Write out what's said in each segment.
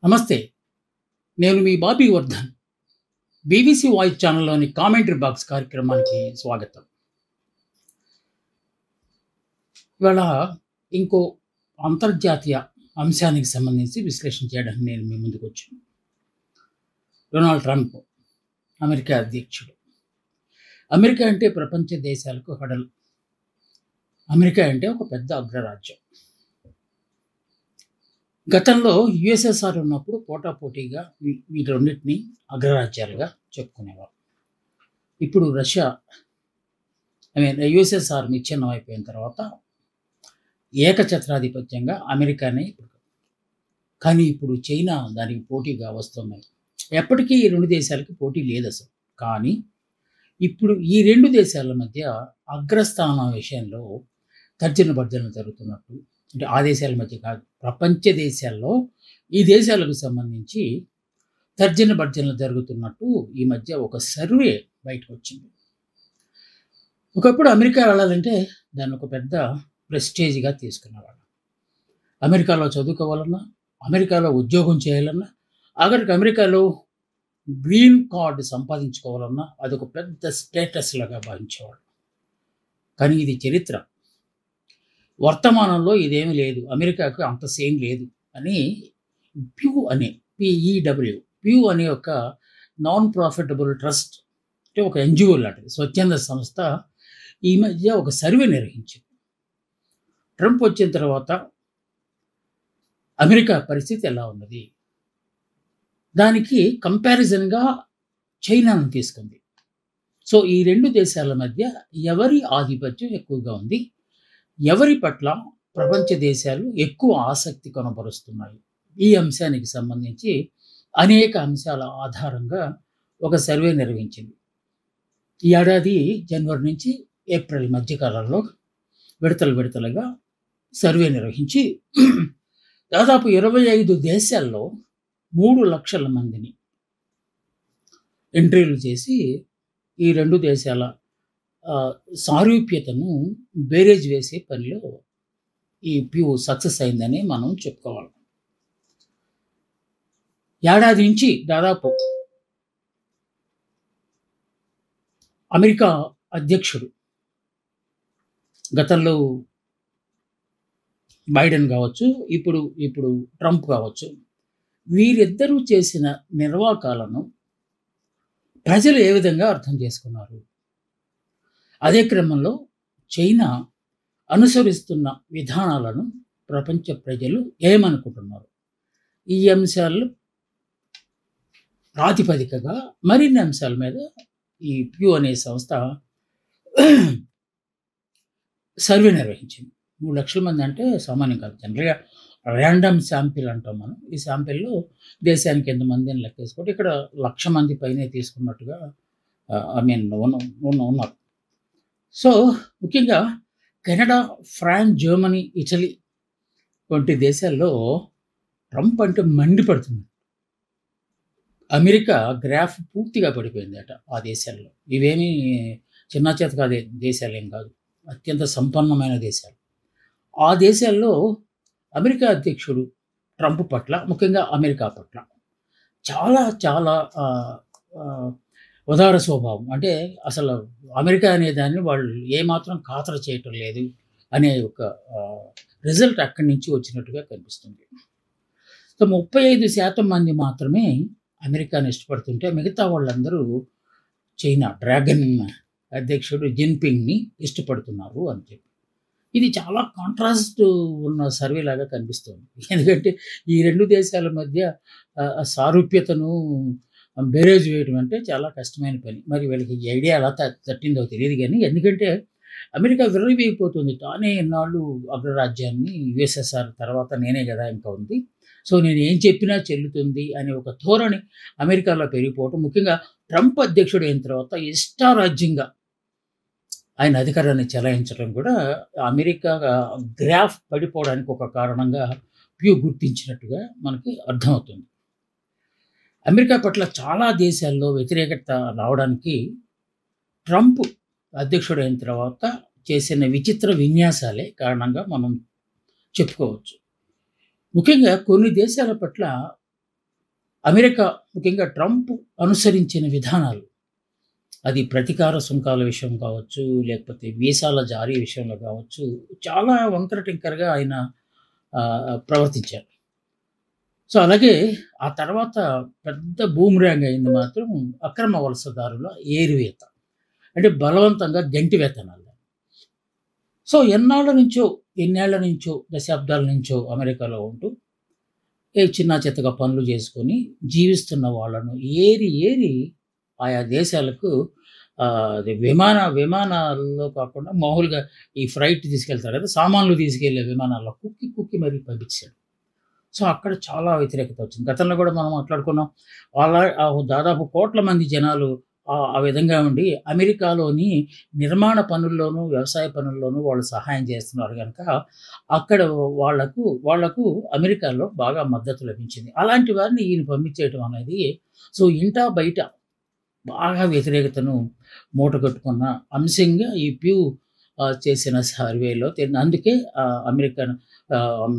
నమస్తే. నేను మీ బాబీ వర్ధన్. బీబీసీ వాయిస్ ఛానల్‌లోని కామెంటరీ బాక్స్ కార్యక్రమానికి స్వాగతం. ఇవాళ ఇంకో అంతర్జాతీయ అంశానికి సంబంధించి విశ్లేషణ చేయడానికి నేను మీ ముందుకొచ్చాను. డొనాల్డ్ ట్రంప్ అమెరికా అధ్యక్షుడు. అమెరికా అంటే ప్రపంచ దేశాలకు హడలు. అమెరికా అంటే ఒక పెద్ద అగ్రరాజ్యం. గతంలో యుఎస్ఎస్ఆర్ ఉన్నప్పుడు పోటాపోటీగా వీటి రెండింటిని అగ్రరాజ్యాలుగా చెప్పుకునేవారు. ఇప్పుడు రష్యా యుఎస్ఎస్ఆర్ విచ్ఛిన్నం అయిపోయిన తర్వాత ఏకఛత్రాధిపత్యంగా అమెరికానే కానీ ఇప్పుడు చైనా దానికి పోటీగా వస్తున్నాయి. ఎప్పటికీ ఈ రెండు దేశాలకి పోటీ లేదు అసలు. కానీ ఇప్పుడు ఈ రెండు దేశాల మధ్య అగ్రస్థానం విషయంలో తర్జన భర్జనలు జరుగుతున్నట్టు, అంటే ఆ దేశాల మధ్య కాదు, ప్రపంచ దేశాల్లో ఈ దేశాలకు సంబంధించి తర్జన భర్జనలు జరుగుతున్నట్టు ఈ మధ్య ఒక సర్వే బయటకు వచ్చింది. ఒకప్పుడు అమెరికా వెళ్ళాలంటే దాన్ని ఒక పెద్ద ప్రెస్టేజ్గా తీసుకునేవాళ్ళు. అమెరికాలో చదువుకోవాలన్నా, అమెరికాలో ఉద్యోగం చేయాలన్నా, ఆఖరికి అమెరికాలో గ్రీన్ కార్డు సంపాదించుకోవాలన్నా అదొక పెద్ద స్టేటస్ లాగా భావించేవాళ్ళు. కానీ ఇది చరిత్ర. వర్తమానంలో ఇదేమీ లేదు, అమెరికాకు అంత సేమ్ లేదు అని ప్యూ అనే ప్యూ అనే ఒక నాన్ ప్రాఫిటబుల్ ట్రస్ట్, అంటే ఒక ఎన్జిఓ లాంటిది, స్వచ్ఛంద సంస్థ ఈ మధ్య ఒక సర్వే నిర్వహించింది. ట్రంప్ వచ్చిన తర్వాత అమెరికా పరిస్థితి ఎలా ఉన్నది, దానికి కంపారిజన్గా చైనాను తీసుకుంది. సో ఈ రెండు దేశాల మధ్య ఎవరి ఆధిపత్యం ఎక్కువగా ఉంది, ఎవరి పట్ల ప్రపంచ దేశాలు ఎక్కువ ఆసక్తి కనబరుస్తున్నాయి, ఈ అంశానికి సంబంధించి అనేక అంశాల ఆధారంగా ఒక సర్వే నిర్వహించింది. ఈ ఏడాది జనవరి నుంచి ఏప్రిల్ మధ్యకాలంలో విడతలుగా సర్వే నిర్వహించి దాదాపు 25 దేశాల్లో 3 లక్షల మందిని ఎంట్రీలు చేసి ఈ రెండు దేశాల సారూప్యతను బేరేజ్ వేసే పనిలో ఈ ప్యూ సక్సెస్ అయిందని మనం చెప్పుకోవాలి. ఏడాది నుంచి దాదాపు అమెరికా అధ్యక్షుడు, గతంలో బైడెన్ కావచ్చు, ఇప్పుడు ట్రంప్ కావచ్చు, వీరిద్దరూ చేసిన నిర్వాకాలను ప్రజలు ఏ విధంగా అర్థం చేసుకున్నారు, అదే క్రమంలో చైనా అనుసరిస్తున్న విధానాలను ప్రపంచ ప్రజలు ఏమనుకుంటున్నారు, ఈ అంశాలు ప్రాతిపదికగా మరిన్ని అంశాల మీద ఈ ప్యూ అనే సంస్థ సర్వే నిర్వహించింది. 3 లక్షల మంది అంటే సామాన్యం కాదు. జనరల్గా ర్యాండమ్ శాంపిల్ అంటాం మనం. ఈ శాంపిల్లో దేశానికి ఎంతమంది అని లెక్కేసుకోండి. ఇక్కడ 1,00,000 మంది పైనే తీసుకున్నట్టుగా ఉన్నారు. సో ముఖ్యంగా కెనడా, ఫ్రాన్స్, జర్మనీ, ఇటలీ వంటి దేశాల్లో ట్రంప్ అంటే మండిపడుతుంది. అమెరికా గ్రాఫ్ పూర్తిగా పడిపోయిందట ఆ దేశాల్లో. ఇవేమీ చిన్న చేత కాదే దేశాలు ఏం కాదు, అత్యంత సంపన్నమైన దేశాలు. ఆ దేశాల్లో అమెరికా అధ్యక్షుడు ట్రంప్ పట్ల, ముఖ్యంగా అమెరికా పట్ల చాలా చాలా ఉదార స్వభావం, అంటే అసలు అమెరికా అనే దాన్ని వాళ్ళు ఏమాత్రం ఖాతరు చేయటం లేదు అనే ఒక రిజల్ట్ అక్కడి నుంచి వచ్చినట్టుగా కనిపిస్తుంది. సో 35% మంది మాత్రమే అమెరికాను ఇష్టపడుతుంటే మిగతా వాళ్ళందరూ చైనా డ్రాగన్ అధ్యక్షుడు జిన్పింగ్ని ఇష్టపడుతున్నారు అని చెప్పి, ఇది చాలా కాంట్రాస్ట్ ఉన్న సర్వే లాగా కనిపిస్తుంది. ఎందుకంటే ఈ రెండు దేశాల మధ్య సారూప్యతను బేరేజ్ వేయడం అంటే చాలా కష్టమైన పని. మరి వీళ్ళకి ఈ ఐడియా ఎలా తట్టిందో తెలియదు. కానీ ఎందుకంటే అమెరికా విర్రవీగిపోతుంది, తానే ఎన్నాళ్ళు అగ్రరాజ్యాన్ని, యుఎస్ఎస్ఆర్ తర్వాత నేనే కదా ఇంకా ఉంది, సో నేను ఏం చెప్పినా చెల్లుతుంది అనే ఒక ధోరణి అమెరికాలో పెరిగిపోవటం, ముఖ్యంగా ట్రంప్ అధ్యక్షుడు అయిన తర్వాత ఇష్టారాజ్యంగా ఆయన అధికారాన్ని చెలాయించడం కూడా అమెరికా గ్రాఫ్ పడిపోవడానికి ఒక కారణంగా ప్యూ గుర్తించినట్టుగా మనకి అర్థమవుతుంది. అమెరికా పట్ల చాలా దేశాల్లో వ్యతిరేకత రావడానికి ట్రంప్ అధ్యక్షుడైన తర్వాత చేసిన విచిత్ర విన్యాసాలే కారణంగా మనం చెప్పుకోవచ్చు. ముఖ్యంగా కొన్ని దేశాల పట్ల అమెరికా ముఖ్యంగా ట్రంప్ అనుసరించిన విధానాలు, అది ప్రతీకార సుంకాల విషయం కావచ్చు, లేకపోతే వీసాల జారీ విషయంలో కావచ్చు, చాలా వంకర టింకరగా ఆయన ప్రవర్తించారు. సో, అలాగే ఆ తర్వాత పెద్ద బూమ్‌రాంగ్ అయింది మాత్రం అక్రమ వలసదారుల ఏరివేత. అంటే బలవంతంగా గెంటివేతనాలు. సో, ఎన్నేళ్ల నుంచో, దశాబ్దాల నుంచో అమెరికాలో ఉంటూ, చిన్నా చితకా పనులు చేసుకొని జీవిస్తున్న వాళ్ళను ఏరి ఏరి ఆయా దేశాలకు అది విమానాల్లో కాకుండా మామూలుగా ఈ ఫ్రైట్ తీసుకెళ్తారు కదా! సామాన్లు తీసుకెళ్ళే విమానాల్లో కుక్కి కుక్కి మరీ పంపించాడు. సో, అక్కడ చాలా వ్యతిరేకత వచ్చింది. గతంలో కూడా మనం మాట్లాడుకున్నాం. దాదాపు కోట్ల మంది జనాలు ఆ విధంగా ఉండి అమెరికాలోని నిర్మాణ పనుల్లోనూ, వ్యవసాయ పనుల్లోనూ వాళ్ళు సహాయం చేస్తున్నారు గనక అక్కడ వాళ్లకు అమెరికాలో బాగా మద్దతు లభించింది. అలాంటి వారిని ఈయన పంపించేయటం అనేది సో, ఇంటా బయట బాగా వ్యతిరేకతను మూటగట్టుకున్న అంశంగా ఈ ప్యూ చేసిన సర్వేలో అందుకే అమెరికన్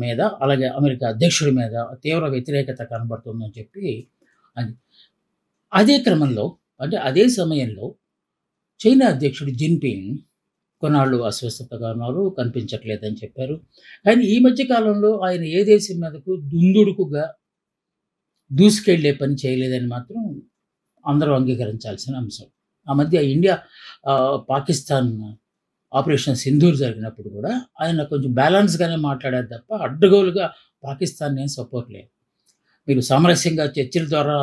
మీద, అలాగే అమెరికా అధ్యక్షుడి మీద తీవ్ర వ్యతిరేకత కనబడుతుందని చెప్పి అది. అదే క్రమంలో అంటే అదే సమయంలో చైనా అధ్యక్షుడు జిన్‌పింగ్ కొన్నాళ్ళు అస్వస్థతగా ఉన్నారు, కనిపించట్లేదని చెప్పారు. కానీ ఈ మధ్య కాలంలో ఆయన ఏ దేశం మీదకు దుందుడుకుగా దూసుకెళ్ళే పని చేయలేదని మాత్రం అందరూ అంగీకరించాల్సిన అంశం. ఆ మధ్య ఇండియా పాకిస్తాన్ ఆపరేషన్ సింధూర్ జరిగినప్పుడు కూడా ఆయన కొంచెం బ్యాలెన్స్‌గానే మాట్లాడారు తప్ప అడ్డగోలుగా పాకిస్తాన్‌ని ఏం సపోర్ట్ లేదు. మీరు సామరస్యంగా చర్చల ద్వారా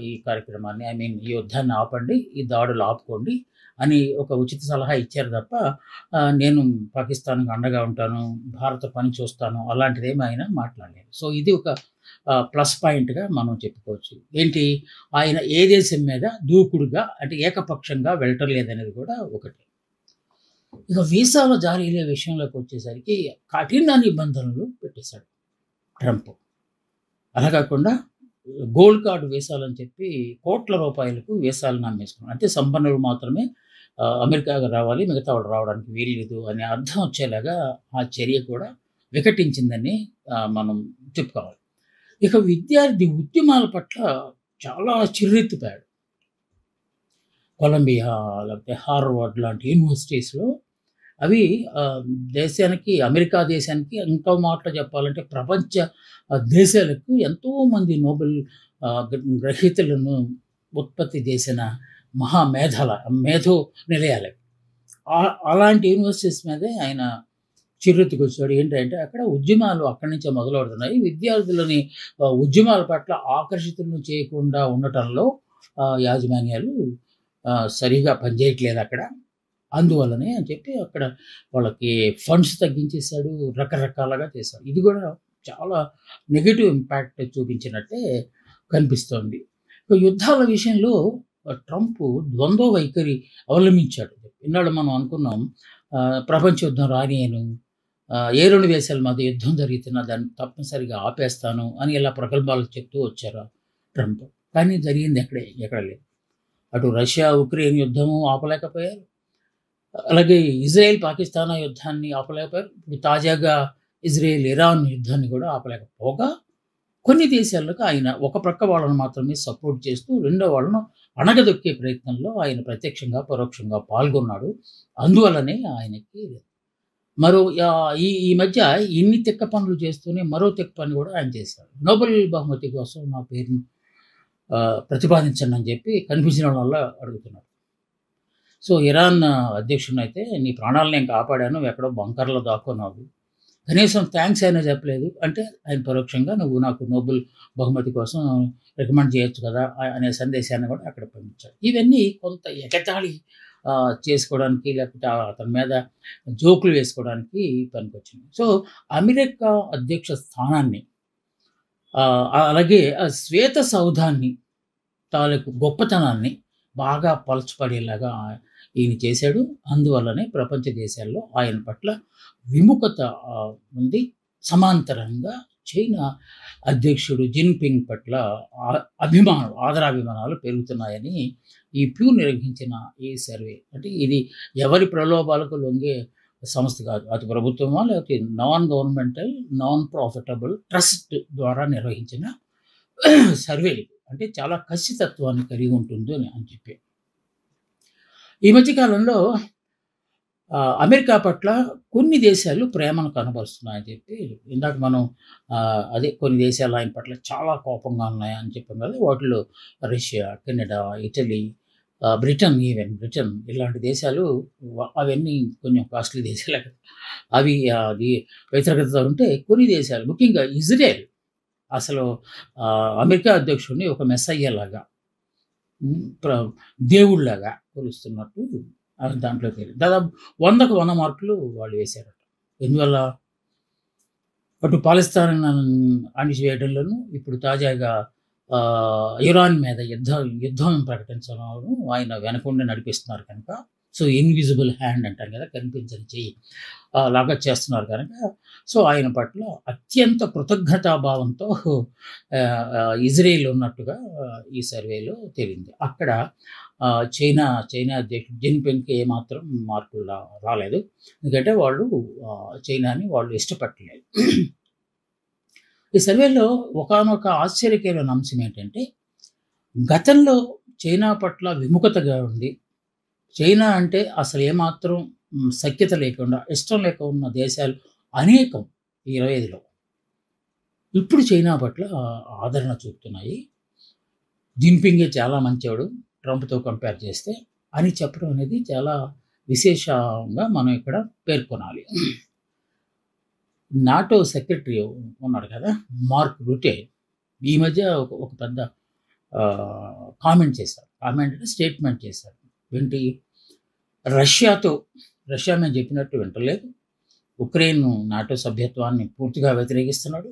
ఈ కార్యక్రమాన్ని ఈ యుద్ధాన్ని ఆపండి, ఈ దాడులు ఆపుకోండి అని ఒక ఉచిత సలహా ఇచ్చారు తప్ప నేను పాకిస్తాన్‌కి అండగా ఉంటాను, భారత పని చూస్తాను అలాంటిదేమి ఆయన మాట్లాడలేదు. సో, ఇది ఒక ప్లస్ పాయింట్‌గా మనం చెప్పుకోవచ్చు. ఏంటి, ఆయన ఏ దేశం మీద దూకుడుగా అంటే ఏకపక్షంగా వెళ్ళటం లేదనేది కూడా ఒకటి. ఇక వీసాల జారీల విషయంలోకి వచ్చేసరికి కఠిన నిబంధనలు పెట్టేశాడు ట్రంప్. అలా కాకుండా గోల్డ్ కార్డ్ వీసాలని చెప్పి కోట్ల రూపాయలకు వీసాలను అమ్మేసుకున్నాడు. అంటే సంపన్నులు మాత్రమే అమెరికాకి రావాలి, మిగతా వాళ్ళు రావడానికి వీల్లేదు అనే అర్థం వచ్చేలాగా ఆ చర్య కూడా వికటించిందని మనం చెప్పుకోవాలి. ఇక విద్యార్థి ఉద్యమాల పట్ల చాలా చిర్రెత్తిపోయాడు. కొలంబియా లేకపోతే హార్వర్డ్ లాంటి యూనివర్సిటీస్‌లో అవి దేశానికి, అమెరికా దేశానికి ఇంకో మాటలో చెప్పాలంటే ప్రపంచ దేశాలకు ఎంతోమంది నోబెల్ గ్రహీతలను ఉత్పత్తి చేసిన మేధో నిలయాలు. అలాంటి యూనివర్సిటీస్ మీదే ఆయన చిర్రెత్తుకొచ్చాడు. ఏంటంటే అక్కడ ఉద్యమాలు అక్కడి నుంచే మొదలవుతున్నాయి. విద్యార్థులని ఉద్యమాల పట్ల ఆకర్షితులను చేయకుండా ఉండటంలో యాజమాన్యాలు సరిగా పనిచేయట్లేదు అక్కడ. అందువల్లనే అని చెప్పి అక్కడ వాళ్ళకి ఫండ్స్ తగ్గించేశాడు, రకరకాలుగా చేశాడు. ఇది కూడా చాలా నెగెటివ్ ఇంపాక్ట్ చూపించినట్టే కనిపిస్తోంది. యుద్ధాల విషయంలో ట్రంప్ ద్వంద్వ వైఖరి అవలంబించాడు. ఇన్నాళ్ళు మనం అనుకున్నాం ప్రపంచ యుద్ధం రానియను, ఏ 2 దేశాల మధ్య యుద్ధం జరుగుతున్నా దాన్ని తప్పనిసరిగా ఆపేస్తాను అని ఇలా ప్రగల్భాలు చెప్తూ వచ్చారు ట్రంప్. కానీ జరిగింది ఎక్కడ లేదు. అటు రష్యా ఉక్రెయిన్ యుద్ధము ఆపలేకపోయారు, అలాగే ఇజ్రాయెల్ పాకిస్తాన్ యుద్ధాన్ని ఆపలేకపోయారు. ఇప్పుడు తాజాగా ఇజ్రాయెల్ ఇరాన్ యుద్ధాన్ని కూడా ఆపలేకపోగా కొన్ని దేశాలకు ఆయన ఒక ప్రక్క వాళ్ళను మాత్రమే సపోర్ట్ చేస్తూ రెండో వాళ్ళను అణగదొక్కే ప్రయత్నంలో ఆయన ప్రత్యక్షంగా పరోక్షంగా పాల్గొన్నాడు. అందువల్లనే ఆయనకి ఈ మధ్య ఇన్ని తిక్క పనులు చేస్తూనే మరో తిక్క పని కూడా ఆయన చేశాడు. నోబెల్ బహుమతి కోసం నా పేరును ప్రతిపాదించండి అని చెప్పి కనిపించిన వల్ల అడుగుతున్నాడు. సో, ఇరాన్ అధ్యక్షుడిని అయితే నీ ప్రాణాలను నేను కాపాడాను, ఎక్కడో బంకర్లో దాక్కున్నావు, కనీసం థ్యాంక్స్ అయినా చెప్పలేదు అంటే ఆయన పరోక్షంగా నువ్వు నాకు నోబెల్ బహుమతి కోసం రికమెండ్ చేయొచ్చు కదా అనే సందేశాన్ని కూడా అక్కడ పంపించాడు. ఇవన్నీ కొంత ఎగతాళి చేసుకోవడానికి, లేకపోతే అతని మీద జోకులు వేసుకోవడానికి పనికొచ్చింది. సో, అమెరికా అధ్యక్ష స్థానాన్ని అలాగే శ్వేత సౌధాన్ని తాలూకు గొప్పతనాన్ని బాగా పలచపడేలాగా ఈయన చేశాడు. అందువల్లనే ప్రపంచ దేశాల్లో ఆయన పట్ల విముఖత ఉంది. సమాంతరంగా చైనా అధ్యక్షుడు జిన్‌పింగ్ పట్ల ఆదరాభిమానాలు పెరుగుతున్నాయని ఈ ప్యూ నిర్వహించిన ఈ సర్వే, అంటే ఇది ఎవరి ప్రలోభాలకు లొంగే సంస్థ కాదు. అది ప్రభుత్వమా లేకపోతే non governmental non profitable trust ద్వారా నిర్వహించిన సర్వే. అంటే చాలా కసితత్వాన్ని కలిగి ఉంటుంది అని చెప్పి. ఈ మధ్య కాలంలో అమెరికా పట్ల కొన్ని దేశాలు ప్రేమను కనబరుస్తున్నాయని చెప్పి ఇందాక మనం అదే కొన్ని దేశాలు ఆయన పట్ల చాలా కోపంగా ఉన్నాయని చెప్పాం కదా! వాటిలో రష్యా, కెనడా, ఇటలీ, బ్రిటన్ ఇలాంటి దేశాలు అవన్నీ కొంచెం కాస్ట్‌లీ దేశాలే కదా! అవి అది వ్యతిరేకత ఉంటే కొన్ని దేశాలు ముఖ్యంగా ఇజ్రాయెల్ అసలు అమెరికా అధ్యక్షుడిని ఒక మెస్సయ్యలాగా హ్మ్. దేవుడిలాగా కొలుస్తున్నట్టు దాంట్లో తేలింది. దాదాపు 100కు 100 మార్కులు వాళ్ళు వేశారట. ఎందువల్ల? అటు పాలస్తీనాను అణిచివేయడంలోను, ఇప్పుడు తాజాగా ఇరాన్ మీద యుద్ధం ప్రకటించడంలోను ఆయన వెనకుండి నడిపిస్తున్నారు కనుక, సో ఇన్విజిబుల్ హ్యాండ్ అంటారు కదా! కనిపించని చెయ్యి లాగా చేస్తున్నారు కనుక, సో ఆయన పట్ల అత్యంత కృతజ్ఞతాభావంతో ఇజ్రాయెల్ ఉన్నట్టుగా ఈ సర్వేలో తేలింది. అక్కడ చైనా అధ్యక్షుడు జిన్‌పింగ్‌కి ఏమాత్రం మార్కులు రాలేదు. ఎందుకంటే వాళ్ళు చైనాని వాళ్ళు ఇష్టపడలేదు. ఈ సర్వేలో ఒకానొక ఆశ్చర్యకరమైన అంశం ఏంటంటే, గతంలో చైనా పట్ల విముఖతగా ఉండి, చైనా అంటే అసలు ఏమాత్రం సఖ్యత లేకుండా, ఇష్టం లేక ఉన్న దేశాలు అనేకం ఈ 25లో. ఇప్పుడు చైనా పట్ల ఆదరణ చూపుతున్నాయి. జిన్‌పింగే చాలా మంచోడు ట్రంప్‌తో కంపేర్ చేస్తే అని చెప్పడం అనేది చాలా విశేషంగా మనం ఇక్కడ పేర్కొనాలి. నాటో సెక్రటరీ ఉన్నాడు కదా! మార్క్ రూటే ఈ మధ్య ఒక పెద్ద కామెంట్ చేశారు. కామెంట్ అంటే స్టేట్మెంట్ చేశారు. ఏంటి? రష్యా మేము చెప్పినట్టు వింటలేదు. ఉక్రెయిన్ నాటో సభ్యత్వాన్ని పూర్తిగా వ్యతిరేకిస్తున్నాడు.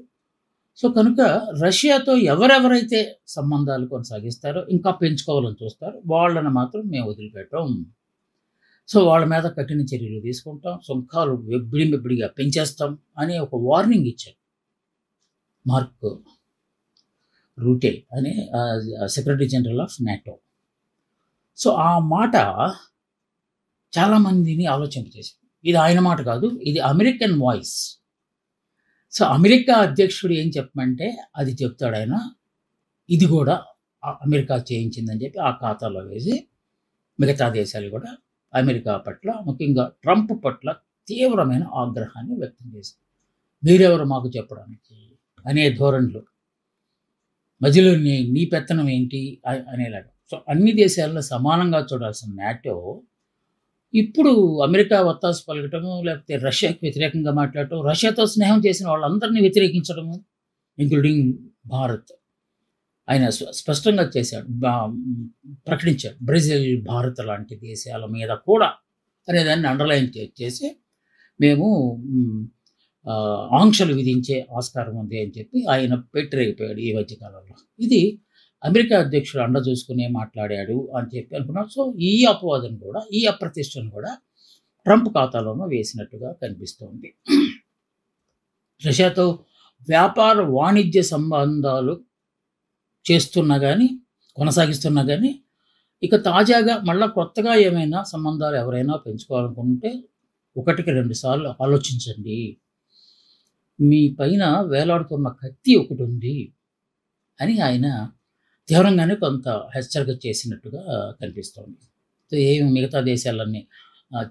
సో కనుక రష్యాతో ఎవరెవరైతే సంబంధాలు కొనసాగిస్తారో, ఇంకా పెంచుకోవాలని చూస్తారో వాళ్ళని మాత్రం మేము వదిలిపెట్టం. సో వాళ్ళ మీద కఠిన చర్యలు తీసుకుంటాం. సుంకాలు విబ్బడిగా పెంచేస్తాం అనే ఒక వార్నింగ్ ఇచ్చారు మార్క్ రూటే అనే secretary general of NATO. So ఆ మాట చాలామందిని ఆలోచింపజేసింది. ఇది ఆయన మాట కాదు, ఇది అమెరికన్ వాయిస్. సో అమెరికా అధ్యక్షుడు ఏం చెప్పమంటే అది చెప్తాడు ఆయన. ఇది కూడా అమెరికా చేయించిందని చెప్పి ఆ ఖాతాలో వేసి మిగతా దేశాలు కూడా అమెరికా పట్ల, ముఖ్యంగా ట్రంప్ పట్ల తీవ్రమైన ఆగ్రహాన్ని వ్యక్తం చేశారు. మీరెవరు మాకు చెప్పడానికి అనే ధోరణిలో, మధ్యలో నీ పెత్తనం ఏంటి అనేలాగా. సో అన్ని దేశాలను సమానంగా చూడాల్సిన నాటో ఇప్పుడు అమెరికా వత్తాసు పలకటము, లేకపోతే రష్యాకి వ్యతిరేకంగా మాట్లాడటం, రష్యాతో స్నేహం చేసిన వాళ్ళందరినీ వ్యతిరేకించడము, ఇంక్లూడింగ్ భారత్. ఆయన స్పష్టంగా చేశాడు, ప్రకటించాడు. బ్రెజిల్, భారత్ లాంటి దేశాల మీద కూడా అనేదాన్ని అండర్లైన్ చేసి మేము ఆంక్షలు విధించే ఆస్కారం ఉంది అని చెప్పి ఆయన పెట్టిరైపోయాడు ఈ మధ్యకాలంలో. ఇది అమెరికా అధ్యక్షుడు అండ చూసుకునే మాట్లాడాడు అని చెప్పి అనుకున్నాడు. సో ఈ అపవాదం కూడా, ఈ అప్రతిష్టను కూడా ట్రంప్ ఖాతాలోనూ వేసినట్టుగా కనిపిస్తోంది. రష్యాతో వ్యాపార వాణిజ్య సంబంధాలు కొనసాగిస్తున్నా కానీ ఇక తాజాగా మళ్ళా కొత్తగా ఏమైనా సంబంధాలు ఎవరైనా పెంచుకోవాలనుకుంటే 1కి 2 సార్లు ఆలోచించండి. మీ పైన వేలాడుతున్న కత్తి ఒకటి ఉంది అని ఆయన తీవ్రంగానే కొంత హెచ్చరిక చేసినట్టుగా కనిపిస్తోంది. ఏమి మిగతా దేశాలన్నీ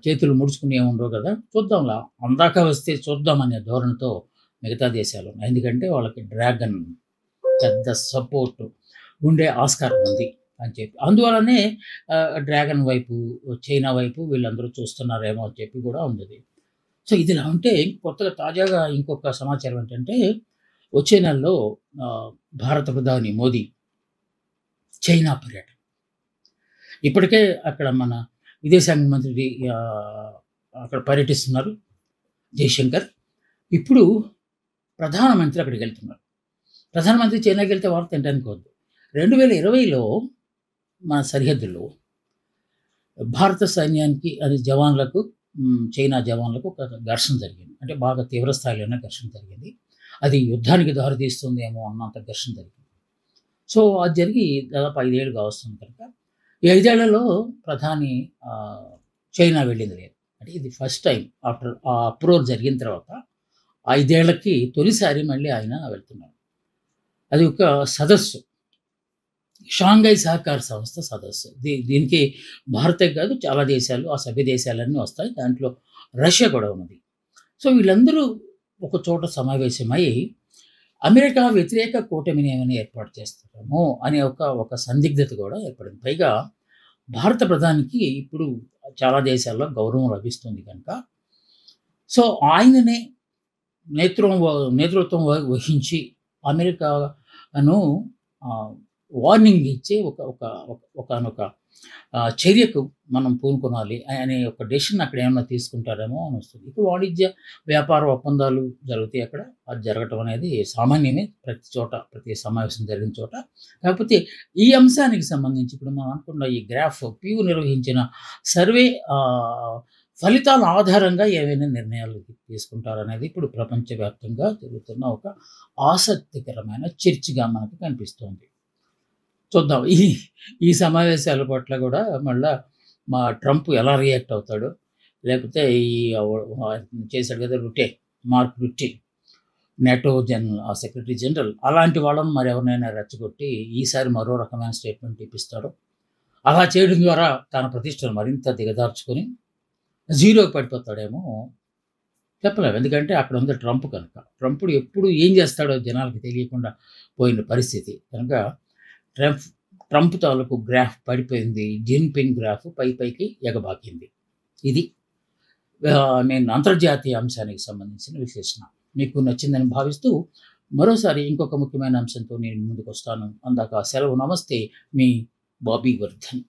చేతులు ముడుచుకుని ఉండవు కదా, చూద్దాంలా అందాక వస్తే చూద్దామనే ధోరణితో మిగతా దేశాలు ఉన్నాయి. ఎందుకంటే వాళ్ళకి డ్రాగన్ పెద్ద సపోర్ట్ ఉండే ఆస్కారం ఉంది అని చెప్పి, అందువలనే డ్రాగన్ వైపు, చైనా వైపు వీళ్ళందరూ చూస్తున్నారేమో అని చెప్పి కూడా ఉంది. సో ఇదిలా ఉంటే కొత్తగా తాజాగా ఇంకొక సమాచారం ఏంటంటే, వచ్చే నెలలో భారత ప్రధాని మోదీ చైనా పర్యటన. ఇప్పటికే అక్కడ మన విదేశాంగ మంత్రి అక్కడ పర్యటిస్తున్నారు జయశంకర్. ఇప్పుడు ప్రధానమంత్రి అక్కడికి వెళ్తున్నారు. ప్రధానమంత్రి చైనాకి వెళ్తే వార్త తినడానికి వద్దు. 2020లో మన సరిహద్దుల్లో భారత సైన్యానికి అది జవాన్లకు, చైనా జవాన్లకు ఒక ఘర్షణ జరిగింది. అంటే బాగా తీవ్ర స్థాయిలోనే ఘర్షణ జరిగింది. అది యుద్ధానికి దారితీస్తుందేమో అన్నంత ఘర్షణ జరిగింది. సో అది జరిగి దాదాపు 5 ఏళ్ళుగా వస్తుంది కనుక, ఈ 5 ఏళ్లలో ప్రధాని చైనా వెళ్ళింది లేదు. అంటే ఇది ఫస్ట్ టైం ఆఫ్టర్ ఆ అప్రోచ్ జరిగిన తర్వాత 5 ఏళ్లకి తొలిసారి మళ్ళీ ఆయన వెళ్తున్నారు. అది ఒక సదస్సు, షాంఘై సహకార సంస్థ సదస్సు. దీనికి భారతే కాదు చాలా దేశాలు, ఆ సభ్య దేశాలన్నీ వస్తాయి. దాంట్లో రష్యా కూడా ఉన్నది. సో వీళ్ళందరూ ఒక చోట సమావేశమై అమెరికా వ్యతిరేక కూటమిని ఏమైనా ఏర్పాటు చేస్తారేమో అనే ఒక సందిగ్ధత కూడా ఏర్పడింది. పైగా భారత ప్రధానికి ఇప్పుడు చాలా దేశాల్లో గౌరవం లభిస్తుంది కనుక, సో ఆయననే నేతృత్వం వహించి అమెరికాను వార్నింగ్ ఇచ్చే ఒకానొక చర్యకు మనం పూనుకొనాలి అనే ఒక డెసిషన్ అక్కడ ఏమన్నా తీసుకుంటారేమో అని వస్తుంది. ఇప్పుడు వాణిజ్య వ్యాపార ఒప్పందాలు జరుగుతాయి అక్కడ. అది జరగటం అనేది సామాన్యమే ప్రతి చోట, ప్రతి సమావేశం జరిగిన చోట. కాకపోతే ఈ అంశానికి సంబంధించి ఇప్పుడు మనం అనుకున్న ఈ గ్రాఫ్ ప్యూ నిర్వహించిన సర్వే ఫలితాల ఆధారంగా ఏవైనా నిర్ణయాలు తీసుకుంటారనేది ఇప్పుడు ప్రపంచవ్యాప్తంగా జరుగుతున్న ఒక ఆసక్తికరమైన చర్చగా మనకు కనిపిస్తోంది. చూద్దాం ఈ సమావేశాల పట్ల కూడా మళ్ళా ట్రంప్ ఎలా రియాక్ట్ అవుతాడో, లేకపోతే చేశాడు కదా మార్క్ రుటే నేటో సెక్రటరీ జనరల్, అలాంటి వాళ్ళని మరి ఎవరినైనా రెచ్చగొట్టి ఈసారి మరో రకమైన స్టేట్మెంట్ ఇప్పిస్తాడో, అలా చేయడం ద్వారా తన ప్రతిష్టను మరింత దిగదార్చుకొని జీరోకి పడిపోతాడేమో చెప్పలేము. ఎందుకంటే అక్కడ ఉంది ట్రంప్ కనుక. ట్రంప్ ఎప్పుడు ఏం చేస్తాడో జనాలకి తెలియకుండా పోయిన పరిస్థితి కనుక ట్రంప్ తాలూకు గ్రాఫ్ పడిపోయింది. జిన్పింగ్ గ్రాఫ్ పైకి ఎగబాకింది. ఇది నేను అంతర్జాతీయ అంశానికి సంబంధించిన విశ్లేషణ మీకు నచ్చిందని భావిస్తూ మరోసారి ఇంకొక ముఖ్యమైన అంశంతో నేను ముందుకు వస్తాను. అందాక సెలవు. నమస్తే, మీ బాబీ వర్ధన్.